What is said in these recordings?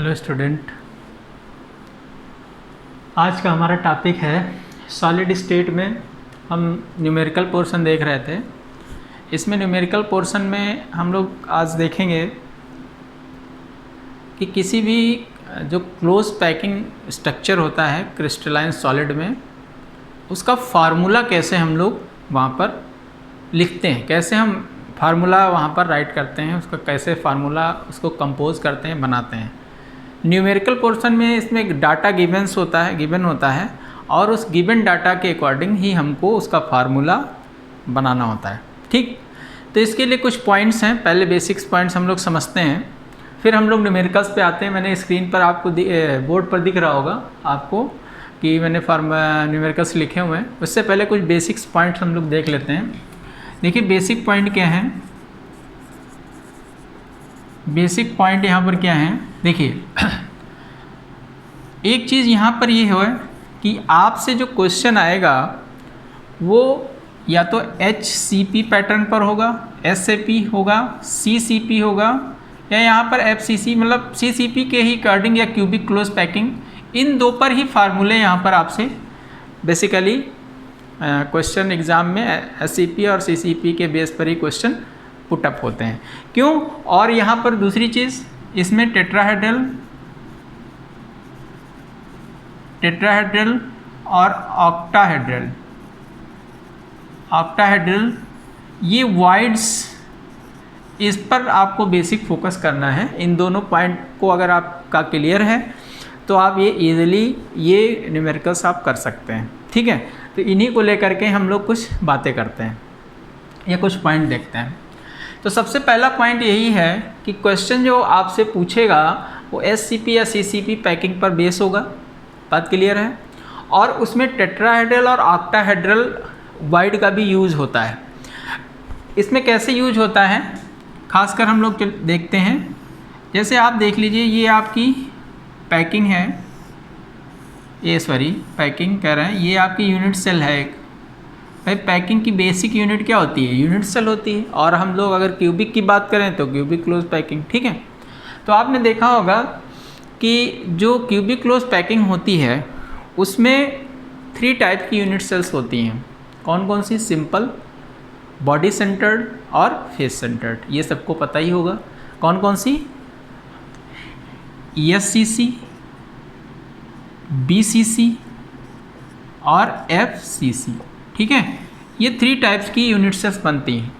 Hello student, आज का हमारा टॉपिक है सॉलिड स्टेट में हम न्यूमेरिकल पोर्शन देख रहे थे। इसमें न्यूमेरिकल पोर्शन में हम लोग आज देखेंगे कि किसी भी जो क्लोज पैकिंग स्ट्रक्चर होता है क्रिस्टलाइन सॉलिड में, उसका फार्मूला कैसे हम लोग वहाँ पर लिखते हैं, कैसे हम फार्मूला वहाँ पर राइट करते हैं, उसका कैसे फार्मूला उसको कंपोज करते हैं, बनाते हैं। न्यूमेरिकल पोर्शन में इसमें एक डाटा गिवन होता है और उस गिवन डाटा के अकॉर्डिंग ही हमको उसका फार्मूला बनाना होता है। ठीक, तो इसके लिए कुछ पॉइंट्स हैं। पहले बेसिक्स पॉइंट्स हम लोग समझते हैं, फिर हम लोग न्यूमेरिकल्स पे आते हैं। मैंने स्क्रीन पर आपको बोर्ड पर दिख रहा होगा आपको कि मैंने न्यूमेरिकल्स लिखे हुए हैं। उससे पहले कुछ बेसिक्स पॉइंट्स हम लोग देख लेते हैं। देखिए बेसिक पॉइंट क्या है, बेसिक पॉइंट यहाँ पर क्या है। देखिए एक चीज़ यहाँ पर ये है कि आपसे जो क्वेश्चन आएगा वो या तो HCP पैटर्न पर होगा, SAP होगा, CCP होगा, या यहाँ पर FCC मतलब CCP के ही अकॉर्डिंग या क्यूबिक क्लोज पैकिंग, इन दो पर ही फार्मूले यहाँ पर आपसे बेसिकली क्वेश्चन एग्ज़ाम में SCP और CCP के बेस पर ही क्वेश्चन पुटअप होते हैं। क्यों? और यहाँ पर दूसरी चीज़, इसमें टेट्राहेड्रल और ऑक्टाहेड्रल ये वाइड्स, इस पर आपको बेसिक फोकस करना है। इन दोनों पॉइंट को अगर आपका क्लियर है तो आप ये इजीली ये न्यूमेरिकल्स आप कर सकते हैं। ठीक है, तो इन्हीं को लेकर के हम लोग कुछ बातें करते हैं या कुछ पॉइंट देखते हैं। तो सबसे पहला पॉइंट यही है कि क्वेश्चन जो आपसे पूछेगा वो SCP या CCP पैकिंग पर बेस होगा, बात क्लियर है। और उसमें टेट्राहेड्रल और ऑक्टाहेड्रल वाइड का भी यूज़ होता है। इसमें कैसे यूज होता है खासकर हम लोग देखते हैं। जैसे आप देख लीजिए, ये आपकी पैकिंग है, पैकिंग कह रहे हैं, ये आपकी यूनिट सेल है एक। भाई पैकिंग की बेसिक यूनिट क्या होती है? यूनिट सेल होती है। और हम लोग अगर क्यूबिक की बात करें तो क्यूबिक क्लोज पैकिंग। ठीक है, तो आपने देखा होगा कि जो क्यूबिक क्लोज पैकिंग होती है उसमें 3 टाइप की यूनिट सेल्स होती हैं। कौन कौन सी? सिंपल, बॉडी सेंटर्ड और फेस सेंटर्ड, ये सबको पता ही होगा। कौन कौन सी? ESCC, BCC और FCC। ठीक है, ये 3 टाइप्स की यूनिट सेल्स बनती हैं।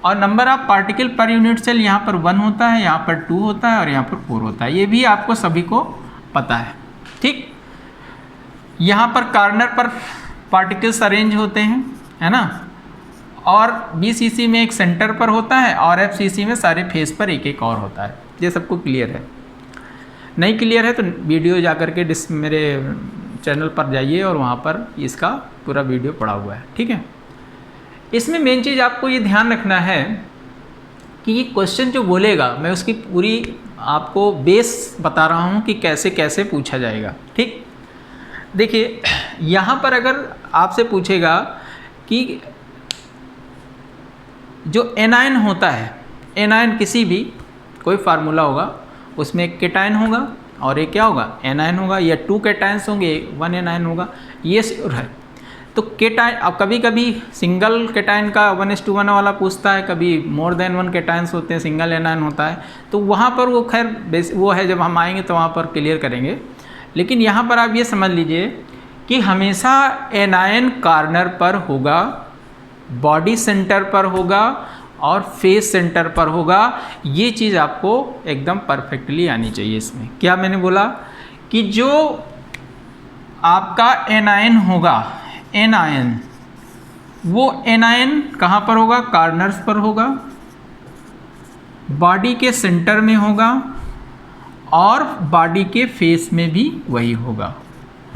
और नंबर ऑफ पार्टिकल पर यूनिट सेल यहाँ पर 1 होता है, यहाँ पर 2 होता है और यहाँ पर 4 होता है। ये भी आपको सभी को पता है। ठीक, यहाँ पर कॉर्नर पर पार्टिकल्स अरेंज होते हैं, है ना। और BCC में एक सेंटर पर होता है और FCC में सारे फेस पर एक एक और होता है। ये सबको क्लियर है? नहीं क्लियर है तो वीडियो जा कर के मेरे चैनल पर जाइए और वहाँ पर इसका पूरा वीडियो पड़ा हुआ है। ठीक है, इसमें मेन चीज़ आपको ये ध्यान रखना है कि ये क्वेश्चन जो बोलेगा, मैं उसकी पूरी आपको बेस बता रहा हूँ कि कैसे कैसे पूछा जाएगा। ठीक, देखिए यहाँ पर अगर आपसे पूछेगा कि जो एनायन होता है, एनायन किसी भी कोई फार्मूला होगा, उसमें एक केटायन होगा और एक क्या होगा? एनायन होगा, या 2 केटायंस होंगे, 1 एनायन होगा, ये श्योर है। तो केटायन, अब कभी कभी सिंगल केटायन का 1:1 वाला पूछता है, कभी मोर देन 1 केटायंस होते हैं, सिंगल एनायन होता है। तो वहाँ पर वो खैर वो है, जब हम आएंगे तो वहाँ पर क्लियर करेंगे। लेकिन यहाँ पर आप ये समझ लीजिए कि हमेशा एनायन कॉर्नर पर होगा, बॉडी सेंटर पर होगा और फेस सेंटर पर होगा। ये चीज़ आपको एकदम परफेक्टली आनी चाहिए। इसमें क्या मैंने बोला कि जो आपका एनायन होगा, एनायन, वो एनायन कहाँ पर होगा? कॉर्नर्स पर होगा, बॉडी के सेंटर में होगा और बॉडी के फेस में भी वही होगा।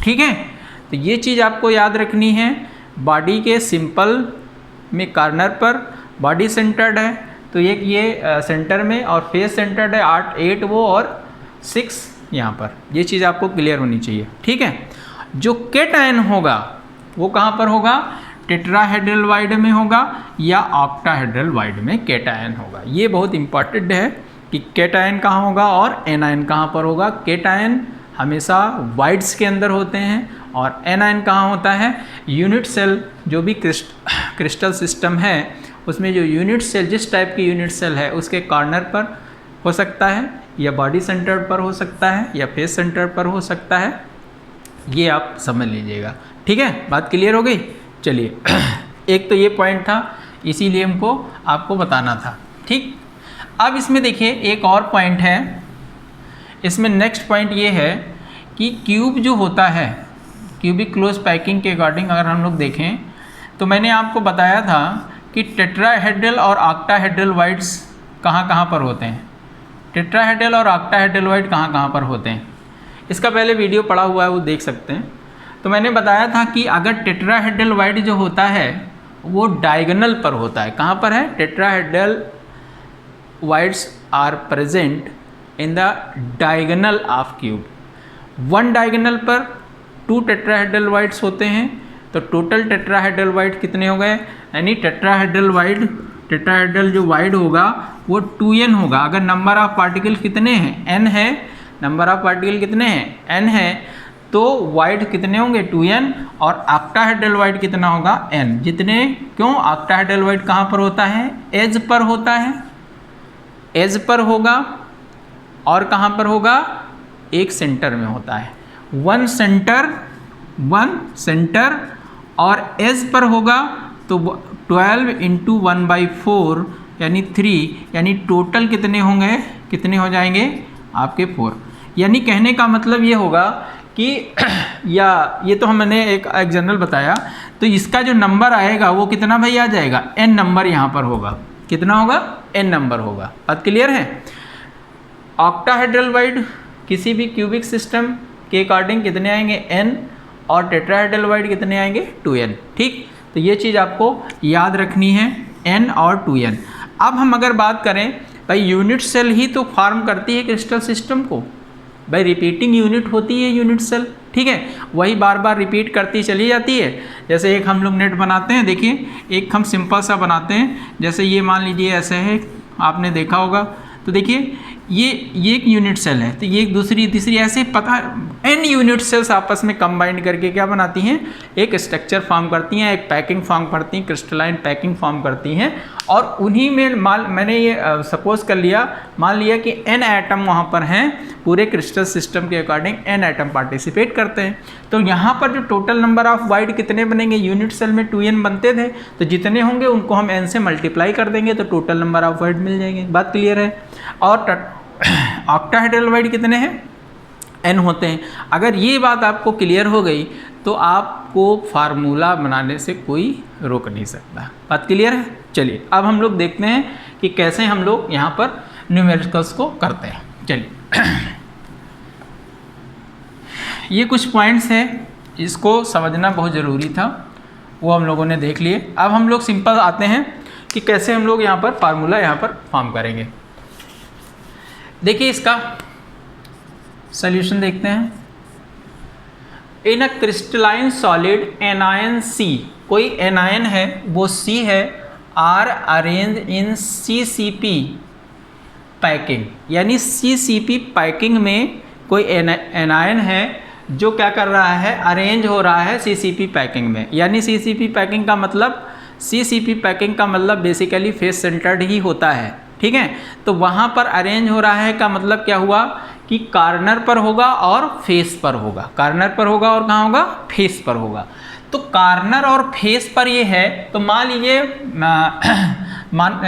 ठीक है, तो ये चीज़ आपको याद रखनी है। बॉडी के सिंपल में कॉर्नर पर बॉडी सेंटर्ड है, तो ये सेंटर में, और फेस सेंटर्ड है 8 वो और 6 यहाँ पर। ये चीज़ आपको क्लियर होनी चाहिए। ठीक है, जो केटायन होगा वो कहाँ पर होगा? टेट्राहेड्रल वाइड में होगा या ऑक्टाहेड्रल वाइड में केटायन होगा। ये बहुत इंपॉर्टेंट है कि केटायन कहाँ होगा और एनायन कहाँ पर होगा। केटायन हमेशा वाइड्स के अंदर होते हैं और एनायन कहाँ होता है, यूनिट सेल। जो भी क्रिस्टल सिस्टम है उसमें जो यूनिट सेल, जिस टाइप की यूनिट सेल है उसके कॉर्नर पर हो सकता है, या बॉडी सेंटर पर हो सकता है, या फेस सेंटर पर हो सकता है। ये आप समझ लीजिएगा, ठीक है। बात क्लियर हो गई। चलिए एक तो ये पॉइंट था, इसीलिए हमको आपको बताना था, ठीक। अब इसमें देखिए एक और पॉइंट है, इसमें नेक्स्ट पॉइंट ये है कि क्यूब जो होता है, क्यूबिक क्लोज पैकिंग के अकॉर्डिंग अगर हम लोग देखें तो मैंने आपको बताया था कि टेट्राहेड्रल और ऑक्टाहेड्रल वाइड्स कहाँ पर होते हैं। टेट्राहेड्रल और ऑक्टाहेड्रल वाइड कहाँ पर होते हैं, इसका पहले वीडियो पड़ा हुआ है, वो देख सकते हैं। तो मैंने बताया था कि अगर टेट्राहेड्रल वाइड जो होता है वो डायगोनल पर होता है। कहाँ पर है, tetrahedral voids are present in the diagonal of cube. One diagonal पर 2 टेट्राहेड्रल वाइड्स होते हैं, तो टोटल टेट्राहेड्रल वाइड कितने हो गए, यानी टेट्राहेड्रल जो वाइड होगा वो 2n होगा। अगर नंबर ऑफ पार्टिकल कितने हैं, n है, नंबर ऑफ पार्टिकल कितने हैं, n है, तो वाइड कितने होंगे 2n, और ऑक्टाहेड्रल वाइड कितना होगा n। जितने, क्यों, ऑक्टाहेड्रल वाइड कहाँ पर होता है, एज पर होता है, एज पर होगा, और कहाँ पर होगा, एक सेंटर में होता है, वन सेंटर, और एज पर होगा तो 12 × 1/4 यानी 3, यानी टोटल कितने होंगे, कितने हो जाएंगे आपके 4। यानी कहने का मतलब ये होगा कि या ये तो हमने एक जनरल बताया, तो इसका जो नंबर आएगा वो कितना भाई आ जाएगा, n नंबर यहाँ पर होगा। कितना होगा, n नंबर होगा। बात क्लियर है। ऑक्टाहेड्रल वाइड किसी भी क्यूबिक सिस्टम के अकॉर्डिंग कितने आएंगे, n, और टेट्राहेड्रल वाइड कितने आएंगे, 2n, ठीक। तो ये चीज़ आपको याद रखनी है, n और 2n। अब हम अगर बात करें भाई, यूनिट सेल ही तो फॉर्म करती है क्रिस्टल सिस्टम को, भाई रिपीटिंग यूनिट होती है यूनिट सेल, ठीक है, वही बार बार रिपीट करती चली जाती है। जैसे एक हम लोग नेट बनाते हैं, देखिए एक हम सिंपल सा बनाते हैं, जैसे ये मान लीजिए ऐसे है, आपने देखा होगा, तो देखिए ये एक यूनिट सेल है, तो ये एक दूसरी तीसरी ऐसे पता n यूनिट सेल्स आपस में कंबाइंड करके क्या बनाती हैं, एक स्ट्रक्चर फॉर्म करती हैं, एक पैकिंग फॉर्म करती हैं, क्रिस्टलाइन पैकिंग फॉर्म करती हैं। और उन्हीं में मैंने ये सपोज कर लिया, मान लिया कि n एटम वहाँ पर हैं, पूरे क्रिस्टल सिस्टम के अकॉर्डिंग n एटम पार्टिसिपेट करते हैं। तो यहाँ पर जो टोटल नंबर ऑफ वाइड कितने बनेंगे, यूनिट सेल में 2n बनते थे, तो जितने होंगे उनको हम n से मल्टीप्लाई कर देंगे तो टोटल नंबर ऑफ वाइड मिल जाएंगे। बात क्लियर है। और ऑक्टाहेड्रल वाइड कितने हैं, n होते हैं। अगर ये बात आपको क्लियर हो गई तो आपको फार्मूला बनाने से कोई रोक नहीं सकता। बात क्लियर है। चलिए अब हम लोग देखते हैं कि कैसे हम लोग यहाँ पर न्यूमेरिकल्स को करते हैं। चलिए ये कुछ पॉइंट्स हैं, इसको समझना बहुत ज़रूरी था, वो हम लोगों ने देख लिए। अब हम लोग सिंपल आते हैं कि कैसे हम लोग यहाँ पर फार्मूला यहाँ पर फॉर्म करेंगे। देखिए इसका सॉल्यूशन देखते हैं। In a crystalline solid anion C, कोई एनायन है वो C है, are arrange in CCP packing, यानी CCP पैकिंग में कोई एनायन है जो क्या कर रहा है, अरेंज हो रहा है CCP पैकिंग में। यानी CCP पैकिंग का मतलब, CCP पैकिंग का मतलब बेसिकली फेस सेंटर्ड ही होता है, ठीक है। तो वहाँ पर अरेंज हो रहा है का मतलब क्या हुआ कि कॉर्नर पर होगा और फेस पर होगा, कॉर्नर पर होगा और कहाँ होगा, फेस पर होगा। तो कॉर्नर और फेस पर ये है, तो मान लीजिए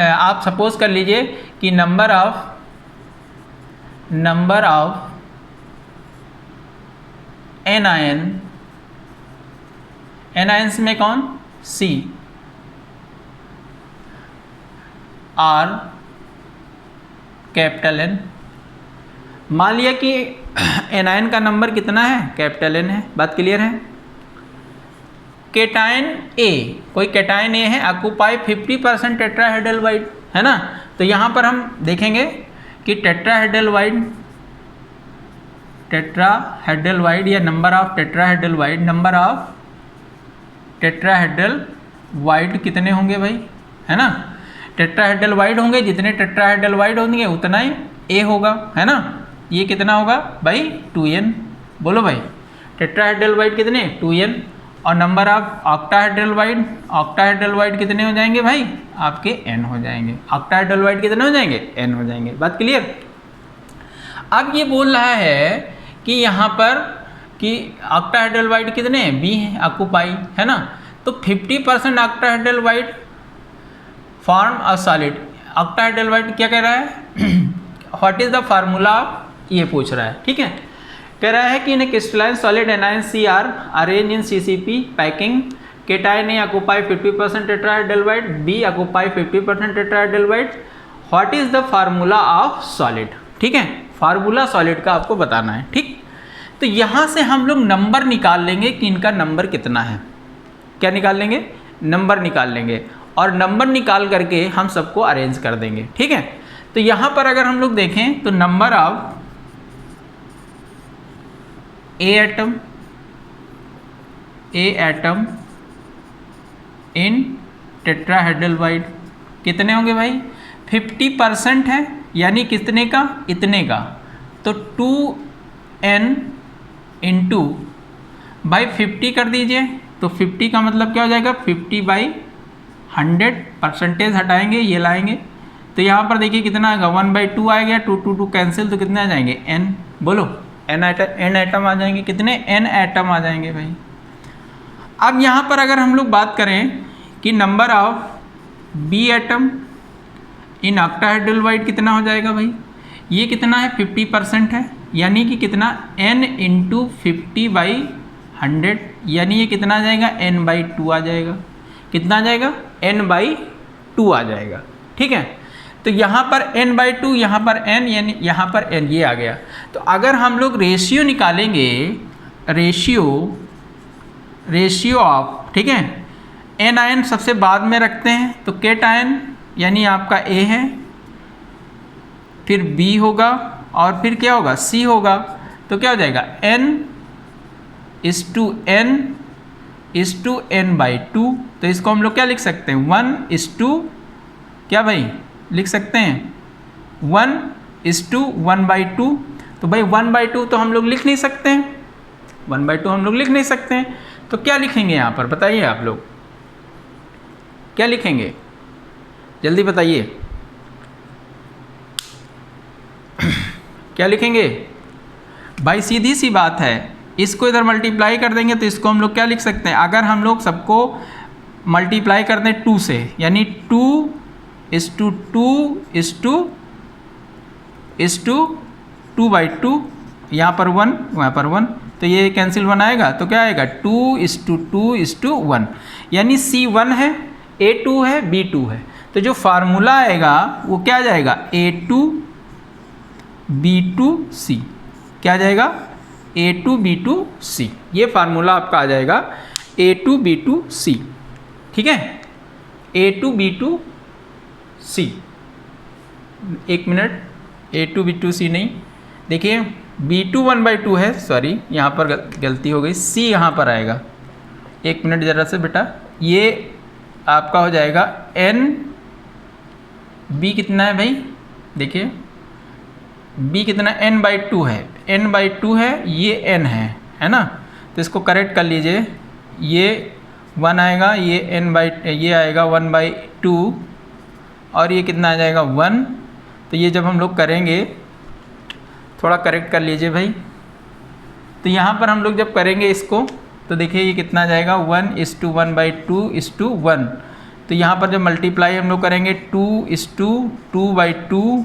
आप सपोज कर लीजिए कि नंबर ऑफ एनायंस में कौन, C, R कैपिटल N। मान लिया कि एनायन का नंबर कितना है, कैपिटल N है। बात क्लियर है। केटायन A, कोई केटायन A है, ऑक्यूपाई 50% टेट्राहेड्रल वाइड, है ना। तो यहाँ पर हम देखेंगे कि टेट्राहेड्रल वाइड या नंबर ऑफ टेट्राहेड्रल वाइड कितने होंगे भाई, है ना। टेट्राहेड्रल वाइड होंगे, जितने टेट्राहेड्रल वाइड होंगे उतना ही ए होगा, है ना। ये कितना होगा भाई 2n, बोलो भाई टेट्राहेड्रल वाइड कितने 2n, और नंबर ऑफ ऑक्टाहेड्रल वाइड कितने हो जाएंगे भाई आपके n हो जाएंगे। ऑक्टाहेड्रल वाइड कितने हो जाएंगे n हो जाएंगे। बात क्लियर। अब ये बोल रहा है कि यहाँ पर कि ऑक्टाहेड्रल वाइड कितने b है ऑक्यूपाई, है ना। तो 50% octahedral wide form a solid. Octahedral wide क्या कह रहा है व्हाट इज द फार्मूला, ये पूछ रहा है, ठीक है। कह रहा है कि in crystalline solid anion CR arrange in CCP packing, cation A occupy 50% tetrahedral void, B occupy 50% tetrahedral void, what is the formula of solid, ठीक है। फार्मूला सॉलिड का आपको बताना है, ठीक। तो यहाँ से हम लोग नंबर निकाल लेंगे कि इनका नंबर कितना है। क्या निकाल लेंगे, नंबर निकाल लेंगे, और नंबर निकाल करके हम सबको अरेंज कर देंगे, ठीक है। तो यहाँ पर अगर हम लोग देखें तो number of A atom in tetrahedral void कितने होंगे भाई 50% है, यानी कितने का, इतने का। तो 2n इंटू बाई 50 कर दीजिए, तो 50 का मतलब क्या हो जाएगा 50/100, परसेंटेज हटाएंगे ये लाएंगे, तो यहाँ पर देखिए कितना आएगा 1/2 आ गया, 2 कैंसिल, तो कितने आ जाएंगे n, बोलो n एटम आ जाएंगे, कितने n एटम आ जाएंगे भाई। अब यहाँ पर अगर हम लोग बात करें कि number of b atom in octahedral wide कितना हो जाएगा भाई, ये कितना है 50% है, यानी कि कितना n इंटू 50/100, यानी ये कितना आ जाएगा n/2 आ जाएगा, कितना आ जाएगा n/2 आ जाएगा, ठीक है। तो यहाँ पर n/2, यहाँ पर n, यानी यहाँ पर n, ये आ गया। तो अगर हम लोग रेशियो निकालेंगे, रेशियो ऑफ, ठीक है, एनायन सबसे बाद में रखते हैं, तो केटायन यानी आपका A है, फिर B होगा, और फिर क्या होगा C होगा, तो क्या हो जाएगा n/2, तो इसको हम लोग क्या लिख सकते हैं 1 क्या भाई लिख सकते हैं 1:1/2। तो भाई 1/2 तो हम लोग लिख नहीं सकते हैं, 1/2 हम लोग लिख नहीं सकते हैं, तो क्या लिखेंगे यहाँ पर बताइए आप लोग, क्या लिखेंगे जल्दी बताइए क्या लिखेंगे भाई। सीधी सी बात है, इसको इधर मल्टीप्लाई कर देंगे तो इसको हम लोग क्या लिख सकते हैं, अगर हम लोग सबको मल्टीप्लाई कर दें 2 से, यानी 2:2, यहाँ पर 1 वहाँ पर 1, तो ये कैंसिल 1 आएगा, तो क्या आएगा 2:2:1, यानी C1 है, A2 है, B2 है। तो जो फार्मूला आएगा वो क्या आ जाएगा A2B2C, क्या आ जाएगा A2B2C, ये फार्मूला आपका आ जाएगा A2B2C, ठीक है, A2B2C। एक मिनट, A2B2C नहीं, देखिए B2 1/2 है, सॉरी यहाँ पर गलती हो गई, C यहाँ पर आएगा, एक मिनट ज़रा से बेटा, ये आपका हो जाएगा B कितना है भाई, देखिए B कितना n/2 है, n/2 है, ये n है ना, तो इसको करेक्ट कर लीजिए, ये 1 आएगा, ये ये आएगा 1/2, और ये कितना आ जाएगा 1, तो ये जब हम लोग करेंगे थोड़ा करेक्ट कर लीजिए भाई, तो यहाँ पर हम लोग जब करेंगे इसको तो देखिए ये कितना आ जाएगा 1:1/2:1, तो यहाँ पर जब मल्टीप्लाई हम लोग करेंगे 2:2/1/2,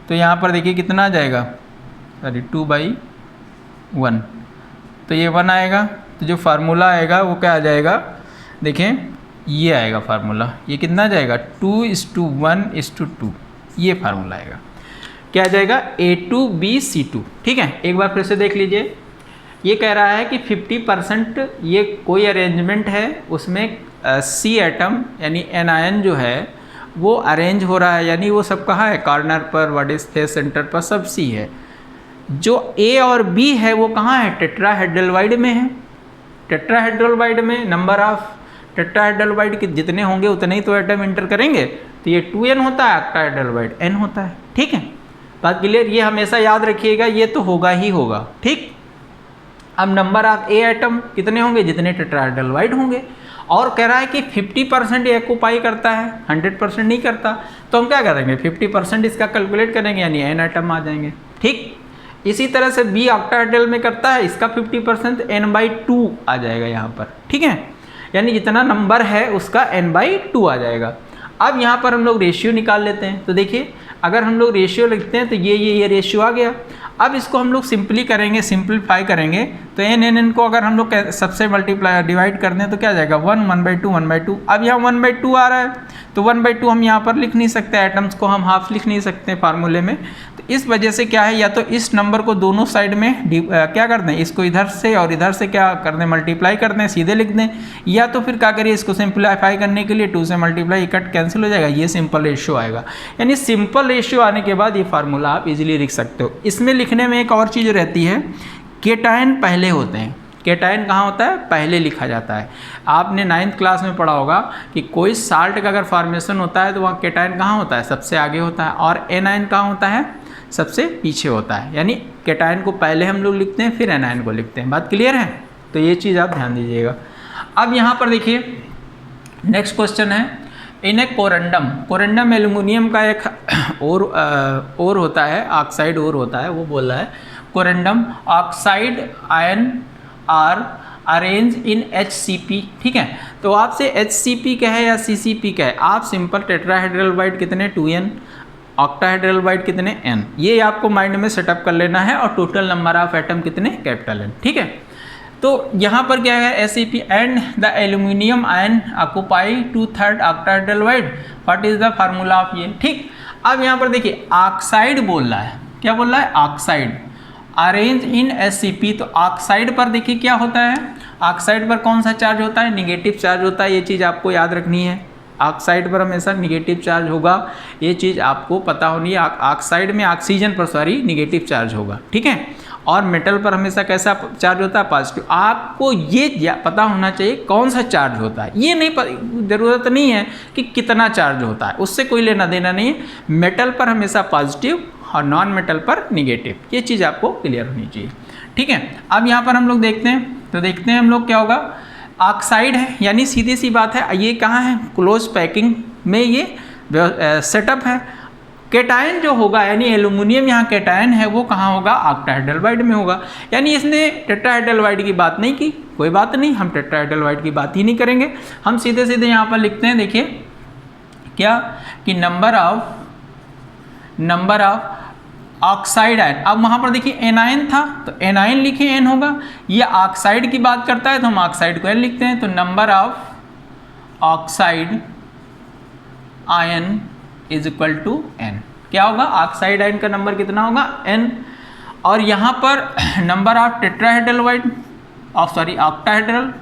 तो यहाँ पर देखिए कितना आ जाएगा, सॉरी 2/1, तो ये 1 आएगा, तो जो फार्मूला आएगा वो क्या आ जाएगा, देखें ये आएगा फार्मूला, ये कितना आ जाएगा 2:1:2, ये फार्मूला आएगा, क्या आ जाएगा A2BC2, ठीक है। एक बार फिर से देख लीजिए, ये कह रहा है कि 50% ये कोई अरेंजमेंट है, उसमें C एटम यानी एनायन जो है वो अरेंज हो रहा है, यानी वो सब कहाँ है, कॉर्नर पर, वर्टिस फेस सेंटर पर, सब C है। जो A और B है वो कहाँ है, टेट्राहेड्रल वाइड में है, टेट्राहेड्रल में नंबर ऑफ टेट्राहेड्रल के जितने होंगे उतने ही तो एटम इंटर करेंगे, तो ये 2n होता है, ऑक्टाहेड्रल n होता है। ठीक है, बात क्लियर, ये हमेशा याद रखिएगा, ये तो होगा ही होगा। ठीक, अब नंबर ऑफ ए एटम कितने होंगे, जितने टेट्राहेड्रल होंगे, और कह रहा है कि 50% ये ऑक्यूपाई करता है, 100% नहीं करता, तो हम क्या करेंगे 50% इसका कैलकुलेट करेंगे, यानी n एटम आ जाएंगे। ठीक, इसी तरह से बी ऑक्टाहेड्रल में करता है, इसका 50% n/2 आ जाएगा यहाँ पर। ठीक है, यानी जितना नंबर है उसका n/2 आ जाएगा। अब यहाँ पर हम लोग रेशियो निकाल लेते हैं, तो देखिए अगर हम लोग रेशियो लिखते हैं तो ये रेशियो आ गया। अब इसको हम लोग सिंप्लीफाई करेंगे, तो n को अगर हम लोग सबसे डिवाइड कर दें तो क्या आ जाएगा 1/2। अब यहाँ 1/2 आ रहा है, तो 1/2 हम यहाँ पर लिख नहीं सकते, एटम्स को हम हाफ लिख नहीं सकते फार्मूले में, तो इस वजह से क्या है, या तो इस नंबर को दोनों साइड में क्या कर दें, इसको इधर से और इधर से क्या कर दें, मल्टीप्लाई कर दें, सीधे लिख दें, या तो फिर क्या करिए, इसको सिंप्लीफाई करने के लिए 2 से मल्टीप्लाई, कट कैंसिल हो जाएगा, ये सिंपल रेशियो आएगा। यानी सिंपल रेशियो आने के बाद ये फार्मूला आप इजीली लिख सकते हो। इसमें लिखने में एक और चीज़ रहती है, केटायन पहले होते हैं। केटायन कहाँ होता है, पहले लिखा जाता है। आपने 9th क्लास में पढ़ा होगा कि कोई साल्ट का अगर फॉर्मेशन होता है तो वहाँ केटायन कहाँ होता है, सबसे आगे होता है, और एनायन कहाँ होता है, सबसे पीछे होता है। यानी केटायन को पहले हम लोग लिखते हैं, फिर एनायन को लिखते हैं। बात क्लियर है, तो ये चीज़ आप ध्यान दीजिएगा। अब यहाँ पर देखिए नेक्स्ट क्वेश्चन है, इन ए कोरेंडम एल्यूमिनियम का एक और होता है, ऑक्साइड और होता है, वो बोल रहा है corundum oxide ion are arrange in HCP। ठीक है, तो आपसे HCP क्या है या CCP क्या है, आप सिंपल टेट्राहेड्रल कितने 2n, ऑक्टाहेड्रल कितने n, ये आपको माइंड में सेटअप कर लेना है, और टोटल नंबर ऑफ एटम कितने, कैपिटल N। ठीक है, तो यहाँ पर क्या है, SCP and the aluminium ion occupy 2/3 octahedral what is the formula of ये। ठीक, अब यहाँ पर देखिए ऑक्साइड बोल रहा है, क्या बोल रहा है, ऑक्साइड अरेंज इन SCP। तो ऑक्साइड पर देखिए क्या होता है, ऑक्साइड पर कौन सा चार्ज होता है, निगेटिव चार्ज होता है, ये चीज़ आपको याद रखनी है। ऑक्साइड पर हमेशा निगेटिव चार्ज होगा, ये चीज़ आपको पता होनी है। ऑक्साइड में ऑक्सीजन पर निगेटिव चार्ज होगा। ठीक है, और मेटल पर हमेशा कैसा चार्ज होता है, पॉजिटिव। आपको ये पता होना चाहिए कौन सा चार्ज होता है, ये नहीं ज़रूरत नहीं है कि कितना चार्ज होता है, उससे कोई लेना देना नहीं है। मेटल पर हमेशा पॉजिटिव और नॉन मेटल पर निगेटिव, ये चीज़ आपको क्लियर होनी चाहिए। ठीक है, अब यहाँ पर हम लोग देखते हैं, तो देखते हैं हम लोग क्या होगा, ऑक्साइड है, यानी सीधी सी बात है, ये कहाँ है, क्लोज पैकिंग में ये सेटअप है। केटायन जो होगा, यानी एल्यूमिनियम यहाँ केटायन है, वो कहाँ होगा, ऑक्टाहेड्रल में होगा। यानी इसने टेट्राहेड्रल की बात नहीं की, कोई बात नहीं, हम टेट्राहेड्रल की बात ही नहीं करेंगे, हम सीधे सीधे यहाँ पर लिखते हैं। देखिए क्या कि नंबर ऑफ ऑक्साइड आयन, अब वहाँ पर देखिए एनायन था तो एनायन लिखे n होगा, ये ऑक्साइड की बात करता है तो हम ऑक्साइड को n लिखते हैं, तो number of oxide ion is equal to n। क्या होगा, ऑक्साइड आयन का नंबर कितना होगा, n। और यहाँ पर number of tetrahedral octahedral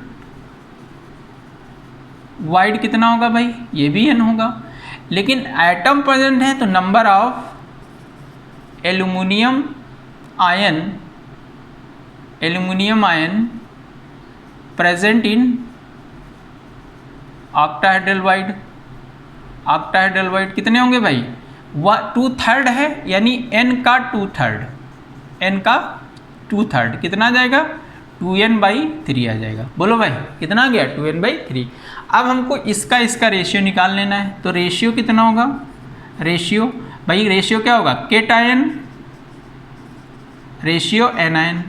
wide कितना होगा भाई, ये भी n होगा। लेकिन एटम प्रेजेंट है तो number of aluminium ion present in octahedral wide कितने होंगे भाई, 2/3 है, यानी n का 2/3 कितना आ जाएगा, 2n/3 आ जाएगा। बोलो भाई कितना आ गया, 2n/3। अब हमको इसका रेशियो निकाल लेना है, तो रेशियो कितना होगा, रेशियो क्या होगा, केटायन रेशियो एनायन,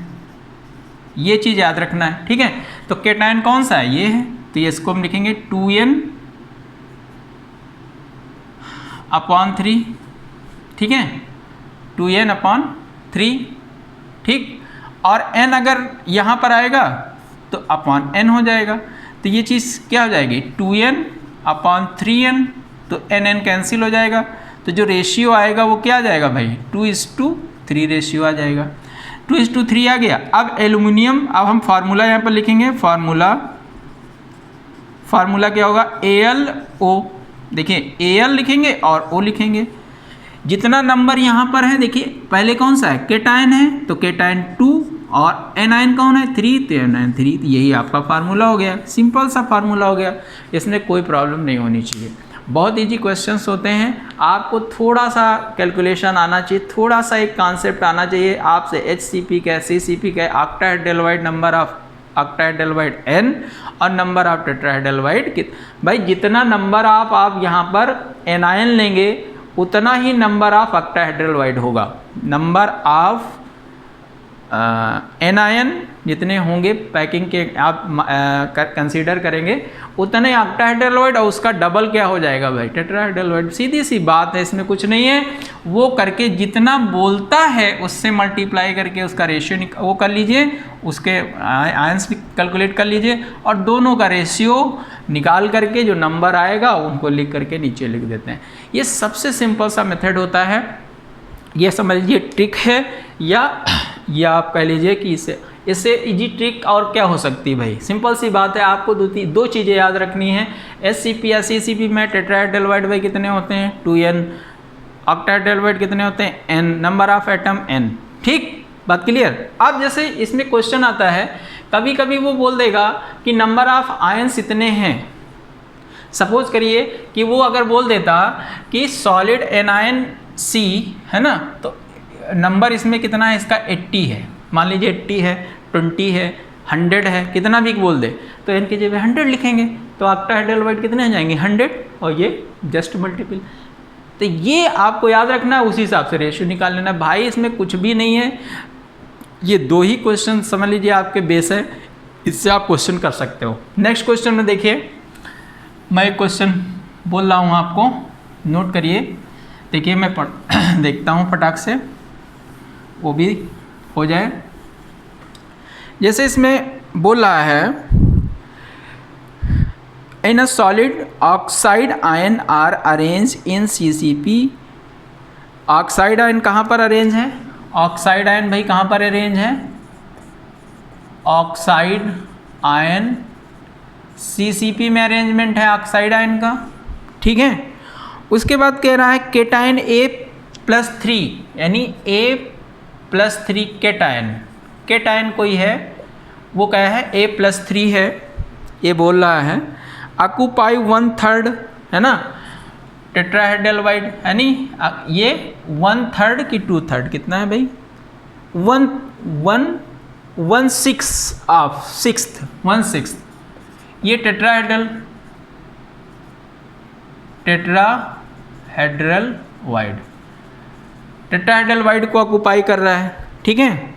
ये चीज़ याद रखना है। ठीक है, तो केटायन कौन सा है, ये है, तो ये इसको हम लिखेंगे 2n/3। ठीक है, 2n/3। ठीक, और n अगर यहाँ पर आएगा तो n हो जाएगा, तो ये चीज़ क्या हो जाएगी, 2n/3n, तो n कैंसिल हो जाएगा, तो जो रेशियो आएगा वो क्या आ जाएगा भाई, 2:3 रेशियो आ जाएगा। 2:3 आ गया। अब एल्यूमिनियम, अब हम फार्मूला यहाँ पर लिखेंगे, फार्मूला क्या होगा, AlO। देखिए Al लिखेंगे और O लिखेंगे, जितना नंबर यहाँ पर है देखिए पहले कौन सा है, केटायन है, तो केटायन 2 और एनायन कौन है 3, तो एनायन 3, यही आपका फार्मूला हो गया, सिंपल सा फार्मूला हो गया, इसमें कोई प्रॉब्लम नहीं होनी चाहिए। बहुत इजी क्वेश्चंस होते हैं, आपको थोड़ा सा कैलकुलेशन आना चाहिए, थोड़ा सा एक कॉन्सेप्ट आना चाहिए। आपसे HCP क्या है, CCP क्या है, octahedral number of octahedral n और नंबर ऑफ टेट्राहेड्रल भाई जितना नंबर आप यहाँ पर एनायन लेंगे उतना ही नंबर ऑफ ऑक्टाहेड्रल होगा। नंबर ऑफ एनायन जितने होंगे पैकिंग के आप कंसीडर करेंगे उतने ऑक्टाहेड्रल और उसका डबल क्या हो जाएगा भाई टेट्राहेड्रल। सीधी सी बात है, इसमें कुछ नहीं है। वो करके जितना बोलता है उससे मल्टीप्लाई करके उसका रेशियो वो कर लीजिए, उसके आयंस कैलकुलेट कर लीजिए और दोनों का रेशियो निकाल करके जो नंबर आएगा उनको लिख करके नीचे लिख देते हैं। ये सबसे सिंपल सा मेथड होता है, ये समझ लीजिए ट्रिक है, या आप कह लीजिए कि इससे इजी ट्रिक और क्या हो सकती है भाई। सिंपल सी बात है, आपको दो चीज़ें याद रखनी है। SCP या CCP में टेट्राहेड्रल भाई कितने होते हैं 2n, ऑक्टाहेड्रल कितने होते हैं n, number of atom n। ठीक, बात क्लियर। अब जैसे इसमें क्वेश्चन आता है, कभी कभी वो बोल देगा कि नंबर ऑफ आयंस इतने हैं। सपोज करिए कि वो अगर बोल देता कि सॉलिड एनायन C है ना, तो नंबर इसमें कितना है, इसका 80 है, मान लीजिए 80 है, 20 है, 100 है, कितना भी बोल दे तो n की जगह 100 लिखेंगे, तो ऑक्टाहेड्रल कितने आ जाएंगे 100 और ये जस्ट मल्टीपल। तो ये आपको याद रखना है, उसी हिसाब से रेशियो निकाल लेना भाई, इसमें कुछ भी नहीं है। ये दो ही क्वेश्चन समझ लीजिए आपके बेस है, इससे आप क्वेश्चन कर सकते हो। नेक्स्ट क्वेश्चन में देखिए, मैं एक क्वेश्चन बोल रहा हूँ आपको, नोट करिए। देखिए मैं देखता हूँ फटाक से वो भी हो जाए। जैसे इसमें बोल रहा है in a solid oxide ion are arrange in CCP। Oxide ion कहाँ पर अरेंज है, ऑक्साइड आयन भाई कहाँ पर अरेंज है, ऑक्साइड आयन CCP में अरेंजमेंट है ऑक्साइड आयन का। ठीक है, उसके बाद कह रहा है केटायन A+3 यानी A+3 केटायन कोई है, वो क्या है A+3 है, ये बोल रहा है ऑक्यूपाई 1/3 है ना टेट्राहेड्रल यानी ये 1/3 की 2/3 कितना है भाई 1/6 ये टेट्राहेड्रल वाइड को ऑक्यूपाई कर रहा है। ठीक है,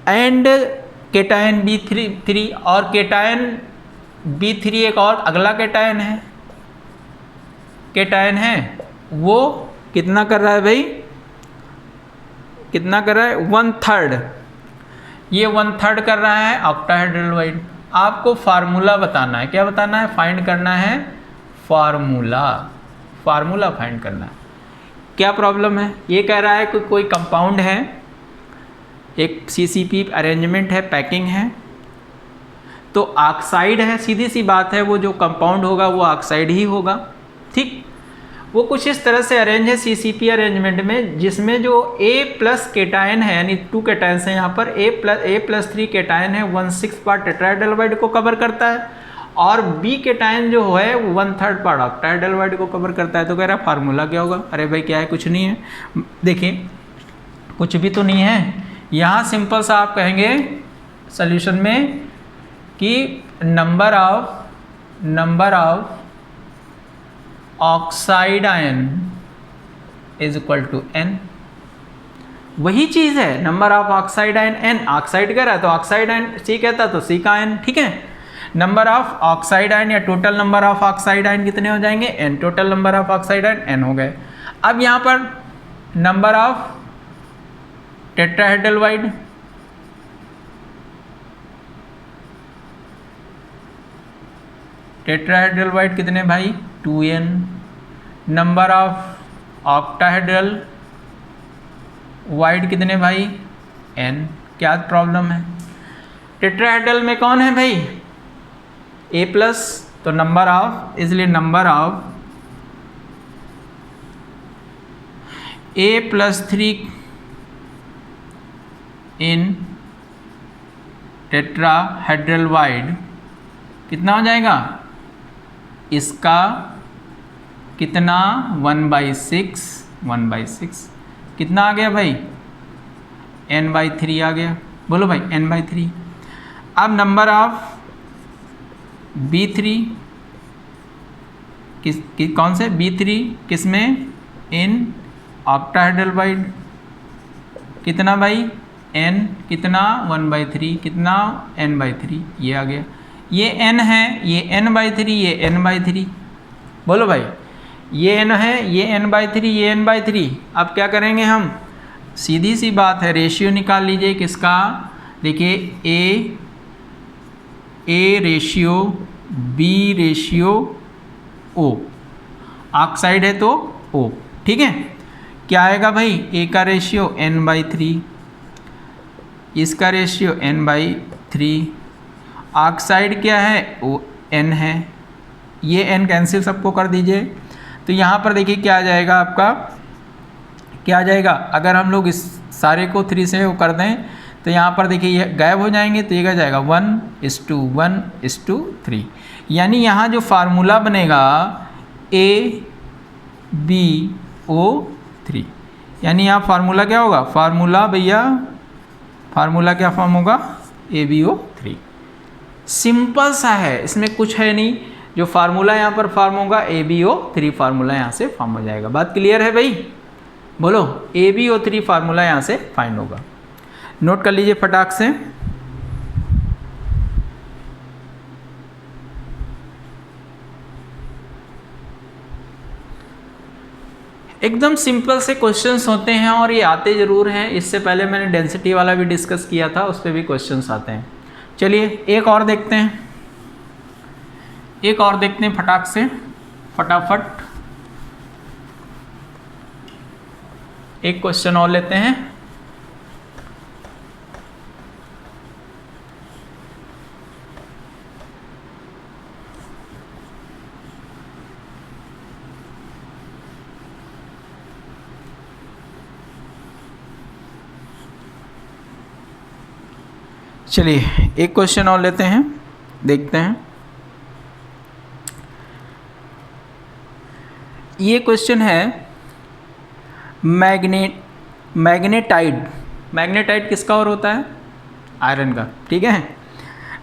एंड केटायन B3 और केटायन B3 एक और अगला केटायन है वो कितना कर रहा है भाई, कितना कर रहा है 1/3, ये 1/3 कर रहा है ऑक्टाहेड्रल। आपको फार्मूला बताना है, क्या बताना है, फाइंड करना है फार्मूला फाइंड करना है। क्या प्रॉब्लम है, ये कह रहा है कि कोई कंपाउंड है, एक CCP अरेंजमेंट है, पैकिंग है, तो ऑक्साइड है, सीधी सी बात है, वो जो कंपाउंड होगा वो ऑक्साइड ही होगा। ठीक, वो कुछ इस तरह से अरेंज है CCP अरेंजमेंट में, जिसमें जो A+ केटायन है यानी 2 केटायंस हैं यहाँ पर, A+3 केटायन है 1/6 पार्ट टेट्राहेड्रल को कवर करता है और B केटायन जो है 1/3 पार्ट ऑक्टाहेड्रल को कवर करता है। तो कह रहा है फार्मूला क्या होगा, अरे भाई क्या है, कुछ नहीं है। देखिए कुछ भी तो नहीं है, यहाँ सिंपल सा आप कहेंगे सॉल्यूशन में कि number of oxide ion is equal to n। वही चीज़ है, number of oxide ion n, oxide कह रहा है तो ऑक्साइड आयन C कहता तो C का आयन। ठीक है, नंबर ऑफ ऑक्साइड आयन या total number of oxide ion कितने हो जाएंगे n, total number of oxide ion n हो गए। अब यहाँ पर नंबर ऑफ टेट्राहेड्रल कितने भाई 2n, नंबर ऑफ ऑक्टाहेड्रल कितने भाई n। क्या प्रॉब्लम है, टेट्राहेड्रल में कौन है भाई A+, तो नंबर ऑफ, इसलिए number of A+3 in tetrahedral void कितना हो जाएगा, इसका कितना 1/6 कितना आ गया भाई, n/3 आ गया। बोलो भाई n/3। अब नंबर ऑफ B3 कौन से B3 किस में, इन ऑक्टाहेड्रल वाइड कितना भाई n कितना 1/3 कितना n/3 ये आ गया। ये n है, ये n/3, ये n/3। बोलो भाई ये n है, ये n/3, ये n/3। अब क्या करेंगे हम, सीधी सी बात है, रेशियो निकाल लीजिए किसका। देखिए A ratio B ratio O, oxide है तो O, ठीक है। क्या आएगा भाई, A का रेशियो n/3, इसका रेशियो n/3, ऑक्साइड क्या है O n है, ये n कैंसिल सबको कर दीजिए। तो यहाँ पर देखिए क्या आ जाएगा आपका, क्या आ जाएगा, अगर हम लोग इस सारे को 3 से वो कर दें तो यहाँ पर देखिए ये गायब हो जाएंगे, तो ये क्या जाएगा 1:1:3। यानी यहाँ जो फार्मूला बनेगा AbO3, यानी यहाँ फार्मूला क्या होगा, फार्मूला भैया फार्मूला क्या फॉर्म होगा, AbO3। सिंपल सा है, इसमें कुछ है नहीं। जो फार्मूला यहाँ पर फॉर्म होगा AbO3 फार्मूला यहाँ से फॉर्म हो जाएगा। बात क्लियर है भाई, बोलो AbO3 फार्मूला यहाँ से फाइंड होगा। नोट कर लीजिए फटाक से। एकदम सिंपल से क्वेश्चंस होते हैं और ये आते ज़रूर हैं। इससे पहले मैंने डेंसिटी वाला भी डिस्कस किया था, उस पर भी क्वेश्चंस आते हैं। चलिए एक और देखते हैं, एक और देखते हैं फटाक से, फटाफट एक क्वेश्चन और लेते हैं। चलिए एक क्वेश्चन और लेते हैं, देखते हैं। ये क्वेश्चन है मैग्नेटाइड। मैग्नेटाइड किसका और होता है, आयरन का, ठीक है।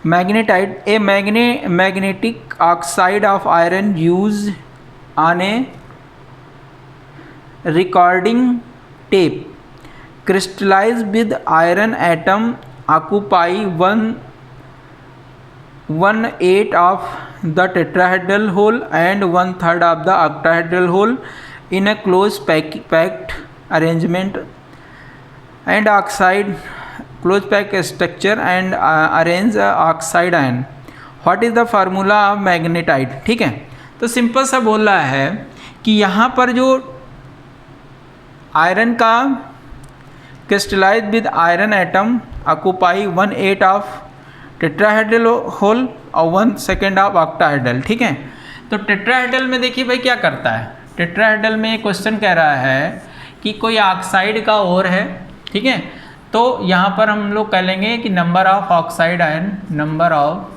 Magnetite a magnetic oxide of iron use on a recording tape crystallize with iron atom occupy 1/8 of the tetrahedral hole and 1/3 of the octahedral hole in a closed packed arrangement and oxide closed packed structure and arrange oxide ion. What is the formula of magnetite? ठीक है, तो simple सा बोल रहा है कि यहाँ पर जो आयरन का crystallise with iron atom occupy 1/8 of tetrahedral hole और 1/2 ऑफ ऑक्टाहेड्रल, ठीक है। तो टेट्राहेड्रल में देखिए भाई क्या करता है, टेट्राहेड्रल में क्वेश्चन कह रहा है कि कोई ऑक्साइड का ओर है, ठीक है। तो यहाँ पर हम लोग कह लेंगे कि number of oxide ion, number of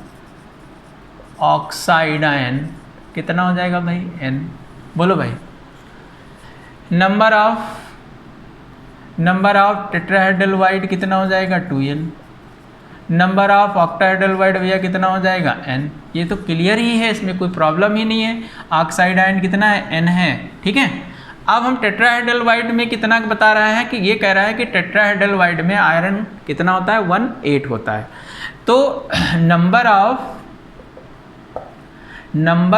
oxide ion कितना हो जाएगा भाई n। बोलो भाई नंबर ऑफ टेट्राहेड्रल वाइड कितना हो जाएगा 2n। Number of octahedral wide भैया कितना हो जाएगा n। ये तो क्लियर ही है, इसमें कोई प्रॉब्लम ही नहीं है। ऑक्साइड आयन कितना है, n है, ठीक है। अब हम टेट्राहेड्रल वाइड में कितना बता रहा है कि ये कह रहा है कि टेट्राहेड्रल वाइड में आयरन कितना होता है 1/8 होता है। तो नंबर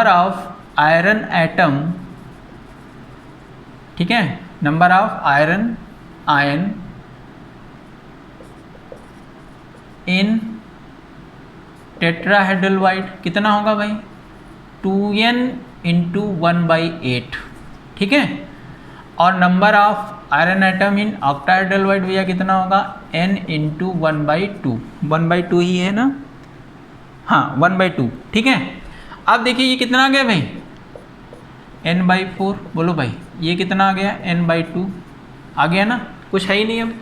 ऑफ आयरन एटम, ठीक है, number of ion in tetrahedral void कितना होगा भाई 2n × 1/8, ठीक है। और number of iron atom in octahedral wide भैया कितना होगा n × 1/2। 1/2 ही है ना, हाँ 1/2, ठीक है। अब देखिए ये कितना आ गया भाई n/4। बोलो भाई ये कितना आ गया n/2 आ गया ना, कुछ है ही नहीं। अब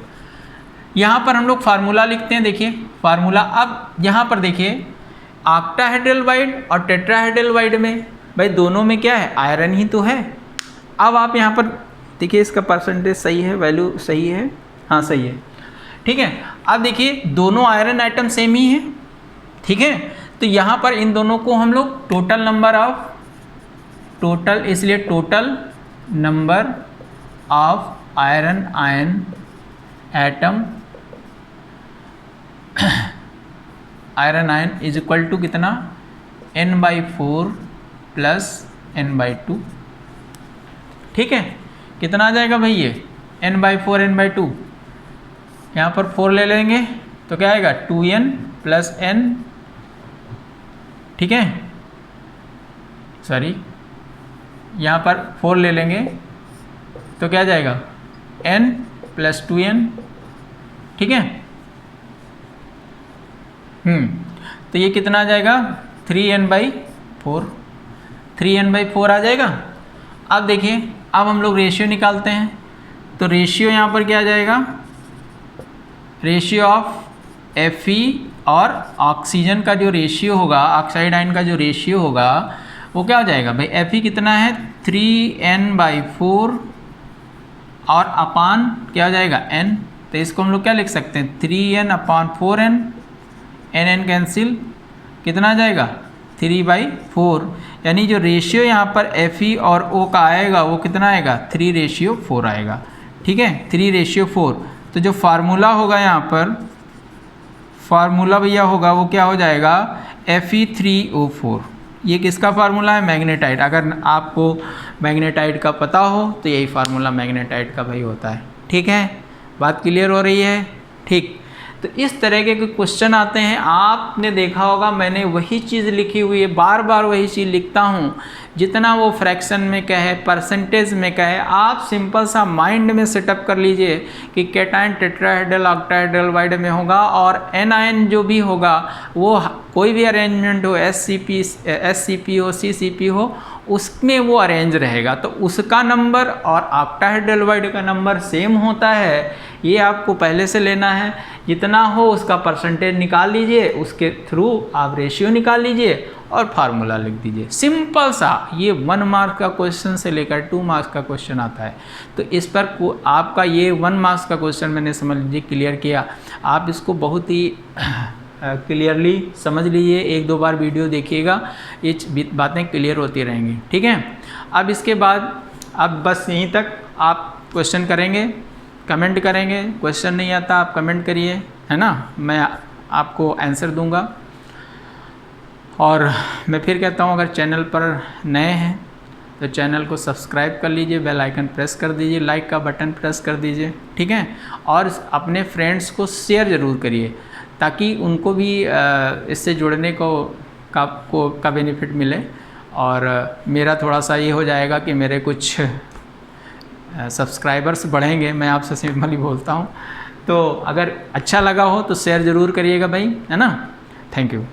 यहाँ पर हम लोग फार्मूला लिखते हैं। देखिए फार्मूला, अब यहाँ पर देखिए ऑक्टाहेड्रल वाइड और टेट्राहेड्रल वाइड में भाई दोनों में क्या है, आयरन ही तो है। अब आप यहाँ पर देखिए इसका परसेंटेज सही है, वैल्यू सही है, हाँ सही है, ठीक है। अब देखिए दोनों आयरन आइटम सेम ही है, ठीक है। तो यहाँ पर इन दोनों को हम लोग टोटल नंबर ऑफ, टोटल इसलिए total number of iron ion atom iron ion is equal to कितना, n/4 प्लस n/2, ठीक है। कितना आ जाएगा भाई ये, n/4 n/2, यहाँ पर 4 ले लेंगे तो क्या आएगा 2n प्लस n, ठीक है, सॉरी यहाँ पर 4 ले लेंगे तो क्या जाएगा n प्लस 2n, ठीक है। तो ये कितना आ जाएगा 3n/4, 3n/4 आ जाएगा। अब देखिए अब हम लोग रेशियो निकालते हैं, तो रेशियो यहाँ पर क्या आ जाएगा, रेशियो ऑफ Fe और ऑक्सीजन का जो रेशियो होगा, ऑक्साइड आयन का जो रेशियो होगा वो क्या हो जाएगा भाई, Fe कितना है 3n/4 और अपान क्या हो जाएगा n, तो इसको हम लोग क्या लिख सकते हैं 3n/4n, n कैंसिल, कितना आ जाएगा 3/4, यानी जो रेशियो यहाँ पर Fe और O का आएगा वो कितना आएगा 3:4 आएगा, ठीक है, 3:4। तो जो फार्मूला होगा यहाँ पर, फार्मूला भैया होगा वो क्या हो जाएगा Fe3O4। ये किसका फार्मूला है, मैग्नेटाइट। अगर आपको मैग्नेटाइट का पता हो तो यही फार्मूला मैग्नेटाइट का भाई होता है, ठीक है। बात क्लियर हो रही है, ठीक। तो इस तरह के क्वेश्चन आते हैं, आपने देखा होगा मैंने वही चीज़ लिखी हुई है, बार बार वही चीज़ लिखता हूँ, जितना वो फ्रैक्शन में कहे, परसेंटेज में कहे, आप सिंपल सा माइंड में सेटअप कर लीजिए कि कैटायन टेट्राहेड्रल ऑक्टाहेड्रल वाइड में होगा और एनायन जो भी होगा वो कोई भी अरेंजमेंट हो, SCP हो, CCP हो, उसमें वो अरेंज रहेगा, तो उसका नंबर और ऑक्टाहेड्रल वाइड का नंबर सेम होता है। ये आपको पहले से लेना है, जितना हो उसका परसेंटेज निकाल लीजिए, उसके थ्रू आप रेशियो निकाल लीजिए और फार्मूला लिख दीजिए। सिंपल सा, ये 1 मार्क्स का क्वेश्चन से लेकर 2 मार्क्स का क्वेश्चन आता है। तो इस पर आपका ये 1 मार्क्स का क्वेश्चन मैंने समझ लीजिए क्लियर किया। आप इसको बहुत ही क्लियरली समझ लीजिए, 1-2 बार वीडियो देखिएगा, ये बातें क्लियर होती रहेंगी, ठीक है। अब इसके बाद अब बस यहीं तक आप क्वेश्चन करेंगे, कमेंट करेंगे, क्वेश्चन नहीं आता आप कमेंट करिए, है ना, मैं आपको आंसर दूंगा। और मैं फिर कहता हूँ अगर चैनल पर नए हैं तो चैनल को सब्सक्राइब कर लीजिए, बेल आइकन प्रेस कर दीजिए, लाइक का बटन प्रेस कर दीजिए, ठीक है। और अपने फ्रेंड्स को शेयर ज़रूर करिए ताकि उनको भी इससे जुड़ने का बेनिफिट मिले, और मेरा थोड़ा सा ये हो जाएगा कि मेरे कुछ सब्सक्राइबर्स बढ़ेंगे, मैं आपसे सिंपली बोलता हूँ। तो अगर अच्छा लगा हो तो शेयर ज़रूर करिएगा भाई, है ना। Thank you.